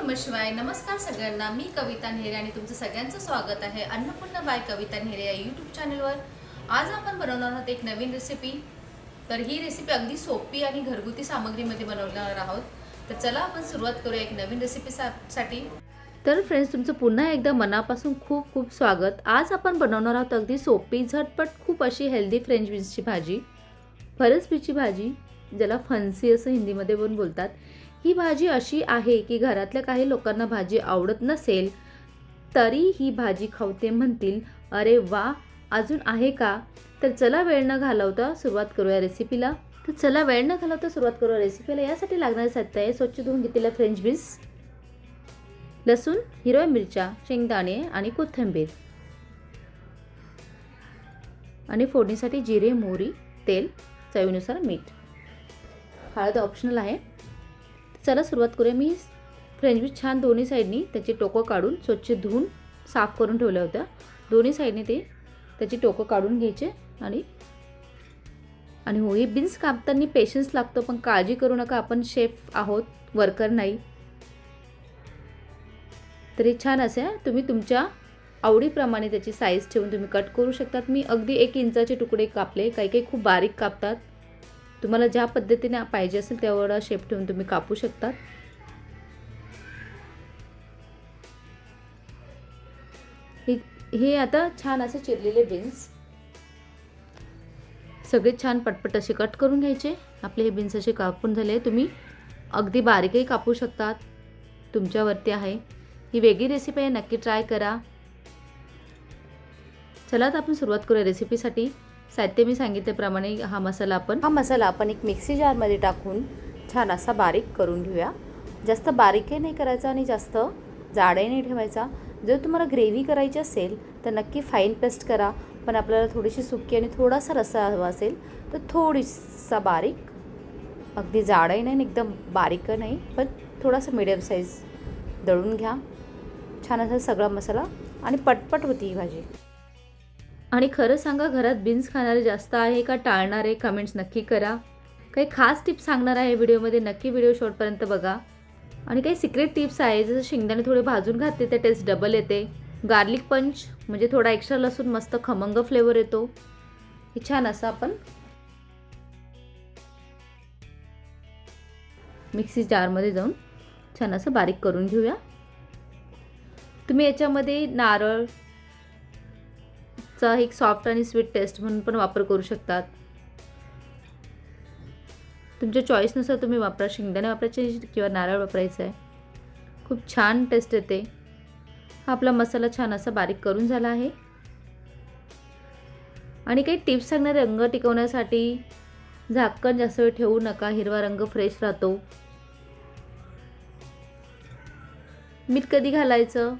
नमः शिवाय. नमस्कार सगळ्यांना. मी कविता नेहरे आणि तुमचं सगळ्यांचं स्वागत आहे अन्नपूर्णा बाय कविता नेहरे या यूट्यूब चॅनलवर. आज आपण बनवणार आहोत एक नवीन रेसिपी. तर ही रेसिपी अगदी सोपी आणि घरगुती सामग्रीमध्ये बनवणार आहोत. तर चला आपण सुरुवात करूया एक नवीन रेसिपीसाठी. तर फ्रेंड्स, तुमचं पुन्हा एकदा मनापासून खूप खूप स्वागत. आज आपण बनवणार आहोत अगदी सोपी, झटपट, खूप अशी हेल्दी फ्रेंच बीन्सची भाजी, फरसबीची भाजी, ज्याला फणसी असं हिंदीमध्ये पण बोलतात. ही भाजी अशी आहे की घरातल्या काही लोकांना भाजी आवडत नसेल तरी ही भाजी खावते म्हणतील, अरे वा, अजून आहे का? तर चला वेळ न घालवता सुरुवात करूया रेसिपीला. यासाठी लागणारे साहित्य आहे: स्वच्छ धुवून घेतलेल्या फ्रेंच बीन्स, लसूण, हिरव्या मिरच्या, शेंगदाणे आणि कोथिंबीर, आणि फोडणीसाठी जिरे, मोहरी, तेल, चवीनुसार मीठ. हळद ऑप्शनल आहे. चला सुरुवात करूया. मी फ्रेंच बीन्स छान दोन्ही साईडनी त्याची टोकं काढून स्वच्छ धुवून साफ करून ठेवल्या होत्या. दोन्ही साईडने त्याची टोकं काढून घ्यायचे. आणि हो, ही बीन्स कापताना पेशन्स लागतो, पण काळजी करू नका, आपण शेफ आहोत, वर्कर नाही. तरी छान असे तुम्ही तुमच्या आवडीप्रमाणे त्याची साईज ठेवून तुम्ही कट करू शकतात. मी अगदी 1 इंचाचे तुकडे कापले. काही खूप बारीक कापतात. तुम्हाला ज्या पद्धतीने पाहिजे असेल तेवढा शेप ठेवून तुम्ही कापू शकता. हे आता छान असे चिरलेले बीन्स सगळे छान पटपट असे कट करून घ्यायचे. आपले हे बीन्स असे कापून झाले. तुम्ही अगदी बारीकही कापू शकतात, तुमच्यावरती आहे. ही वेगळी रेसिपी आहे, नक्की ट्राय करा. चला आता आपण सुरुवात करूया रेसिपीसाठी. साहित्य मी सांगितल्याप्रमाणे हा मसाला आपण एक मिक्सी जारमध्ये टाकून छान असा बारीक करून घेऊया. जास्त बारीकही नाही करायचा आणि जास्त जाडही नाही ठेवायचा. जर तुम्हाला ग्रेव्ही करायची असेल तर नक्की फाईन पेस्ट करा, पण आपल्याला थोडीशी सुकी आणि थोडासा रस्सा हवा असेल तर थोडीसा बारीक, अगदी जाडही नाही एकदम बारीक नाही, पण थोडासा मीडियम साईज दळून घ्या. छान असा सगळा मसाला आणि पटपट होती ही भाजी. आणि खरं सांगा, घरात बीन्स खाणारे जास्त आहे का टाळणारे? कमेंट्स नक्की करा. काही खास टिप्स सांगणार आहे व्हिडिओमध्ये, नक्की व्हिडिओ शेवटपर्यंत बघा. आणि काही सिक्रेट टिप्स आहे, जसं शेंगदाणे थोडे भाजून घातले तर टेस्ट डबल येते. गार्लिक पंच म्हणजे थोडा एक्स्ट्रा लसूण, मस्त खमंग फ्लेवर येतो. हे छान असं आपण मिक्सी जारमध्ये जाऊन छान असं बारीक करून घेऊया. तुम्ही याच्यामध्ये नारळचा एक सॉफ्ट आणि स्वीट टेस्ट म्हणून पण वापर करू शकतात. तुमच्या चॉईसनुसार तुम्ही वापरा. शेंगदाणे वापरायचे किंवा नारळ वापरायचं आहे. खूप छान टेस्ट येते. हा आपला मसाला छान असा बारीक करून झाला आहे. आणि काही टिप्स सांगणारे: रंग टिकवण्यासाठी झाकण जास्त वेळ ठेवू नका, हिरवा रंग फ्रेश राहतो. मीठ कधी घालायचं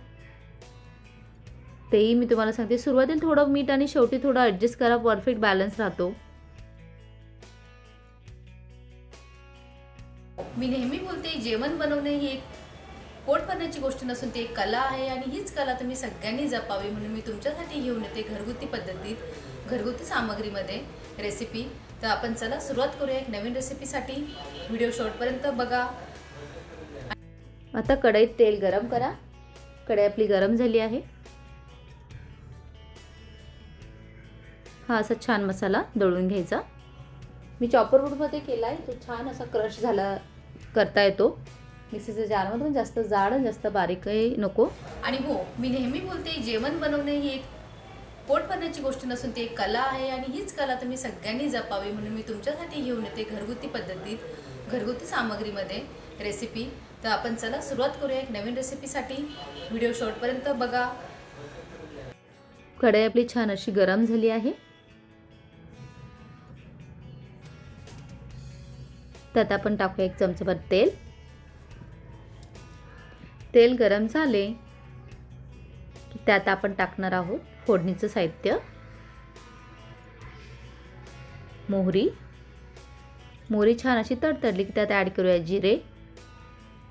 तेही मी तुम्हाला सांगते. सुरुवातीला थोडं मीठ आणि शेवटी थोडं ॲडजस्ट करा, परफेक्ट बॅलन्स राहतो. मी नेहमी बोलते, जेवण बनवणे ही एक पोट भरण्याची गोष्ट नसून ती एक कला आहे, आणि हीच कला तुम्ही सगळ्यांनी जपावी म्हणून मी तुमच्यासाठी घेऊन येते घरगुती पद्धतीत, घरगुती सामग्रीमध्ये रेसिपी. तर आपण चला सुरुवात करूया एक नवीन रेसिपीसाठी. व्हिडिओ शेवटपर्यंत बघा. आता कढईत तेल गरम करा. कढई आपली गरम झाली आहे. हा असा छान मसाला दळून घ्यायचा. मी चॉपर बोर्डमध्ये केला आहे, तो छान असा क्रश झाला करता येतो. मिक्सीच्या जारमधून जास्त जाड आणि जास्त बारीकही नको. आणि हो, मी नेहमी बोलते, जेवण बनवणे ही एक पोट भरण्याची गोष्ट नसून ती एक कला आहे, आणि हीच कला तुम्ही सगळ्यांनी जपावी म्हणून मी तुमच्यासाठी घेऊन येते घरगुती पद्धतीत, घरगुती सामग्रीमध्ये रेसिपी. तर आपण चला सुरुवात करूया एक नवीन रेसिपीसाठी. व्हिडिओ शेवटपर्यंत बघा. कढई आपली छान अशी गरम झाली आहे. त्यात आपण टाकूया 1 चमचाभर तेल. तेल गरम झाले की त्यात आपण टाकणार आहोत फोडणीचं साहित्य. मोहरी छान अशी तडतडली की त्यात ॲड करूया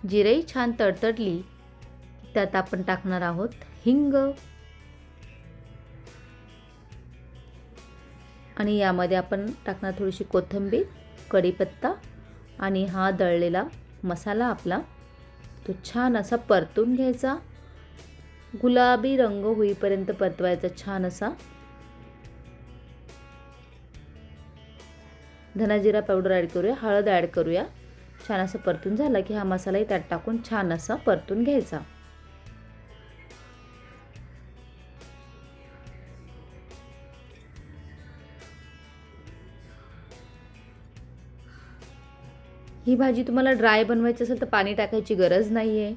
जिरे छान तडतडली की त्यात आपण टाकणार आहोत हिंग. आणि यामध्ये आपण टाकणार थोडीशी कोथिंबीर, कढीपत्ता आणि हा दळलेला मसाला आपला तो छान असा परतून घ्यायचा, गुलाबी रंग होईपर्यंत परतवायचा छान असा. धना जिरा पावडर ॲड करूया, हळद ॲड करूया. छान असं परतून झाला की हा मसालाही त्यात टाकून छान असा परतून घ्यायचा. ही भाजी तुम्हाला ड्राय बनवायची असेल तर पाणी टाकायची गरज नाही आहे.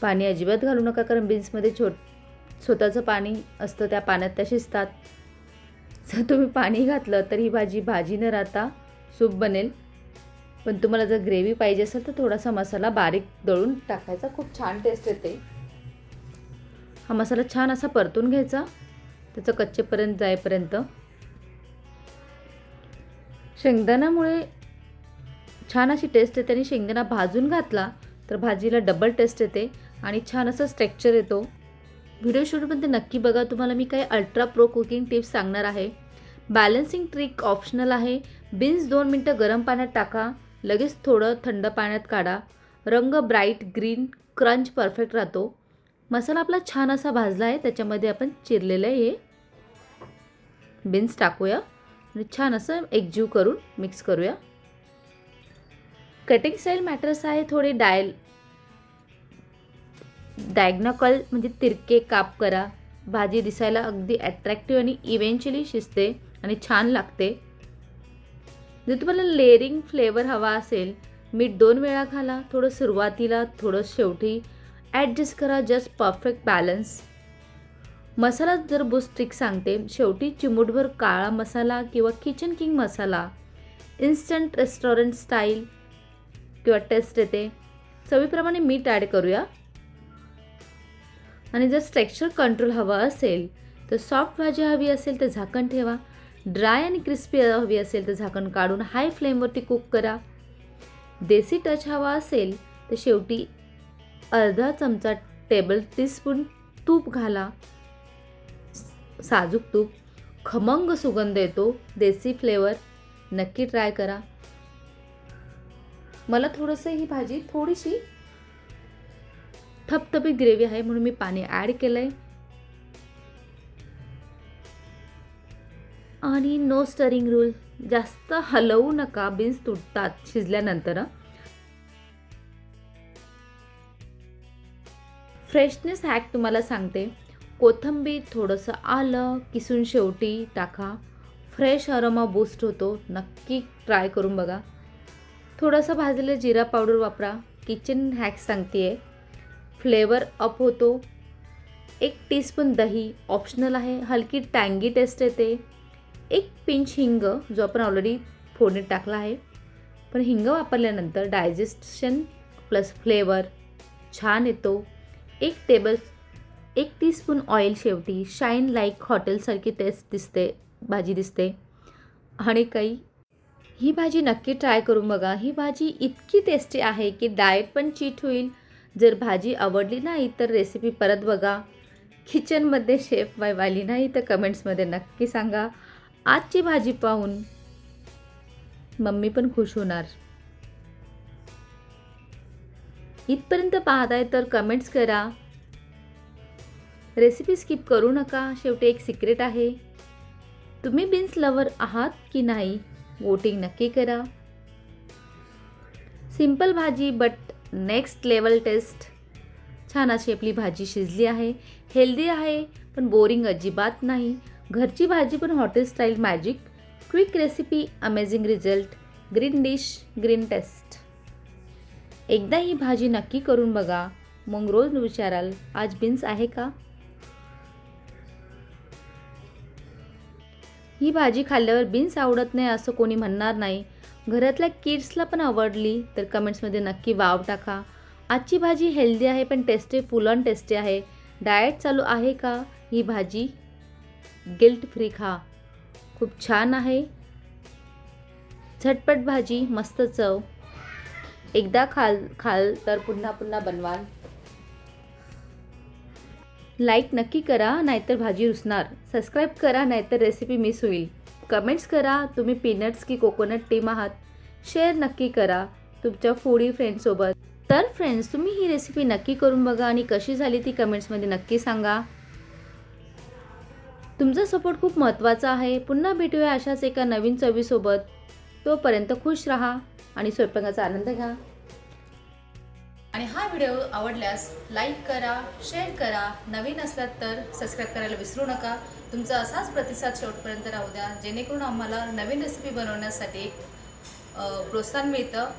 पाणी अजिबात घालू नका, कारण बीन्समध्ये स्वतःचं पाणी असतं, त्या पाण्यात त्या शिजतात. जर तुम्ही पाणी घातलं तर ही भाजी न राहता सूप बनेल. पण तुम्हाला जर ग्रेव्ही पाहिजे असेल तर थोडासा मसाला बारीक दळून टाकायचा, खूप छान टेस्ट येते. हा मसाला छान असा परतून घ्यायचा, त्याचं कच्चेपर्यंत जाईपर्यंत. शेंगदाण्यामुळे छान अशी टेस्ट येते आणि शेंगदाणा भाजून घातला तर भाजीला डबल टेस्ट येते आणि छान असं स्ट्रक्चर येतो. व्हिडिओ शूटमध्ये नक्की बघा, तुम्हाला मी काही अल्ट्रा प्रो कुकिंग टिप्स सांगणार आहे. बॅलन्सिंग ट्रिक ऑप्शनल आहे. बीन्स 2 मिनटं गरम पाण्यात टाका, लगेच थोडं थंड पाण्यात काढा. रंग ब्राईट ग्रीन, क्रंच परफेक्ट राहतो. मसाला आपला छान असा भाजला आहे, त्याच्यामध्ये आपण चिरलेलं हे बीन्स टाकूया आणि छान असं एकजीव करून मिक्स करूया. कटिंग स्टाईल मॅटर्स आहे, थोडे डायग्नॉकल म्हणजे तिरके काप करा. भाजी दिसायला अगदी अट्रॅक्टिव्ह आणि इव्हेंच्युअली शिजते आणि छान लागते. जर तुम्हाला लेअरिंग फ्लेवर हवा असेल, मीठ 2 वेळा घाला, थोडं सुरुवातीला थोडं शेवटी. ॲडजस्ट करा, जस्ट परफेक्ट बॅलन्स. मसाला जर बूस्ट ट्रिक सांगते, शेवटी चिमूटभर काळा मसाला किंवा किचन किंग मसाला, इन्स्टंट रेस्टॉरंट स्टाईल किंवा टेस्ट येते. चवीप्रमाणे मीठ ॲड करूया. आणि जर टेक्स्चर कंट्रोल हवा असेल तर सॉफ्ट भाजी हवी असेल तर झाकण ठेवा. ड्राय आणि क्रिस्पी हवी असेल तर झाकण काढून हाय फ्लेमवरती कुक करा. देसी टच हवा असेल तर शेवटी अर्धा चमचा टेबल टीस्पून तूप घाला, साजूक तूप. खमंग सुगंध येतो, देसी फ्लेवर. नक्की ट्राय करा. मला थोडंसं ही भाजी थोडीशी थपथपीत ग्रेव्ही आहे म्हणून मी पाणी ॲड केलं आहे. आणि नो स्टरिंग रूल, जास्त हलवू नका, बीन्स तुटतात शिजल्यानंतर. फ्रेशनेस हॅक तुम्हाला सांगते, कोथिंबीर, थोडंसं आलं किसून शेवटी टाका, फ्रेश अरोमा बूस्ट होतो. नक्की ट्राय करून बघा. थोडासा भाजलेला जिरा पावडर वापरा, किचन हॅक सांगते आहे, फ्लेवर अप होतो. 1 टीस्पून दही ऑप्शनल आहे, हलकी टँगी टेस्ट येते. 1 पिंच हिंग, जो आपण ऑलरेडी फोडणीत टाकला आहे, पण हिंग वापरल्यानंतर डायजेशन प्लस फ्लेवर छान येतो. 1 टीस्पून ऑइल शेवटी, शाईन लाईक हॉटेलसारखी टेस्ट दिसते, भाजी दिसते. आणि ही भाजी नक्की ट्राय करून बघा. ही भाजी इतकी टेस्टी आहे की डाएट पण चीट होईल. जर भाजी आवडली नाही तर रेसिपी परत बघा. किचनमध्ये शेफ वाईफ आली नाही तर कमेंट्समध्ये नक्की सांगा. आजची भाजी पाहून मम्मी पण खुश होणार. इथपर्यंत पाहताय तर कमेंट्स करा, रेसिपी स्किप करू नका. शेवटी एक सिक्रेट आहे, तुम्ही बीन्स लवर आहात की नाही, वोटिंग नक्की करा. सिंपल भाजी बट नेक्स्ट लेवल टेस्ट. छान अशी आपली भाजी शिजली आहे, हेल्दी आहे पण बोरिंग अजिबात नाही. घरची भाजी पण hotel style magic. Quick recipe, amazing result. Green dish, green taste. एकदा ही भाजी नक्की करून बघा, मग रोज विचाराल आज बीन्स आहे का. ही भाजी खाल्ल्यावर बीन्स आवडत नाही असं कोणी म्हणणार नाही. घरातल्या किड्सला पण आवडली तर कमेंट्समध्ये नक्की वाव टाका. आजची भाजी हेल्दी आहे पण टेस्टी, फुल ऑन टेस्टी आहे. डाएट चालू आहे का, ही भाजी गिल्ट फ्री खा, खूप छान आहे. झटपट भाजी, मस्त चव. एकदा खाल तर पुन्हा पुन्हा बनवाल. लाईक नक्की करा नाहीतर भाजी रुसणार. सबस्क्राईब करा नाहीतर रेसिपी मिस होईल. कमेंट्स करा तुम्ही पीनट्स की कोकोनट टीम आहात. शेअर नक्की करा तुमच्या फूडी फ्रेंड्ससोबत. तर फ्रेंड्स, तुम्ही ही रेसिपी नक्की करून बघा आणि कशी झाली ती कमेंट्समध्ये नक्की सांगा. तुमचा सपोर्ट खूप महत्त्वाचा आहे. पुन्हा भेटूया अशाच एका नवीन चवीसोबत. तोपर्यंत खुश राहा आणि स्वयंपाकाचा आनंद घ्या. आणि हा व्हिडिओ आवडल्यास लाईक करा, शेअर करा. नवीन असलात तर सबस्क्राईब करायला विसरू नका. तुमचा असाच प्रतिसाद शेवटपर्यंत राहू द्या, जेणेकरून आम्हाला नवीन रेसिपी बनवण्यासाठी प्रोत्साहन मिळतं.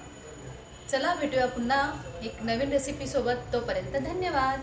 चला भेटूया पुन्हा एक नवीन रेसिपीसोबत. तोपर्यंत धन्यवाद.